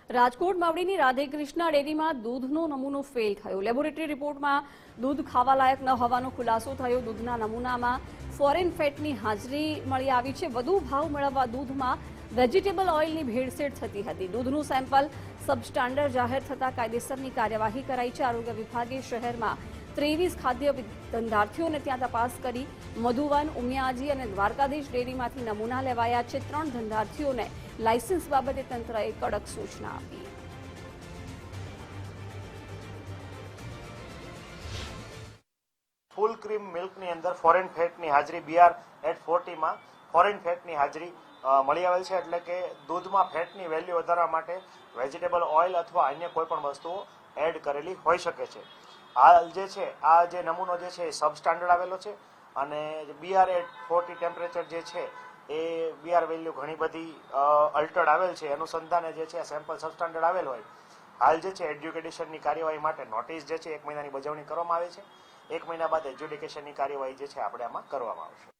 રાજકોટ માવડીની રાધેકૃષ્ણ ડેરીમાં દૂધનો નમૂનો ફેલ થયો। લેબોરેટરી રિપોર્ટમાં દૂધ ખાવા લાયક ન હોવાનો ખુલાસો થયો। દૂધના નમૂનામાં ફોરેન ફેટની હાજરી મળી આવી છે। વધુ ભાવ મેળવવા દૂધમાં વેજીટેબલ ઓઇલની ભેળસેળ થતી હતી। દૂધનું સેમ્પલ સબસ્ટાન્ડર્ડ જાહેર થતાં કાયદેસરની કાર્યવાહી કરાઈ છે। આરોગ્ય વિભાગે શહેરમાં 23 ખાદ્ય ધંધાર્થીઓને ત્યાં તપાસ કરી। મધુવન, ઉમિયાજી અને દ્વારકાધીશ ડેરીમાંથી નમૂના લેવાયા છે। 3 ધંધાર્થીઓને લાયસન્સ બાબતે તંત્રએ કડક સૂચના આપી। ફૂલ ક્રીમ મિલ્કની અંદર ફોરેન ફેટની હાજરી BR-40 માં ફોરેન ફેટની હાજરી મળી આવેલ છે। એટલે કે દૂધમાં ફેટની વેલ્યુ વધારવા માટે વેજીટેબલ ઓઇલ અથવા અન્ય કોઈ પણ વસ્તુઓ એડ કરેલી હોઈ શકે છે। હાલ જે છે આ જે નમૂનો જે છે એ સબસ્ટાન્ડર્ડ આવેલો છે અને BR-40 ટેમ્પરેચર જે છે એ BR વેલ્યુ ઘણી બધી અલ્ટર્ડ આવેલ છે। અનુસંધાને જે છે સેમ્પલ સબસ્ટાન્ડર્ડ આવેલ હોય હાલ જે છે એડ્યુકેશનની કાર્યવાહી માટે નોટિસ જે છે 1 મહિનાની બજાવણી કરવામાં આવે છે। 1 મહિના બાદ એડ્યુકેશનની કાર્યવાહી જે છે આપણે આમાં કરવામાં આવશે।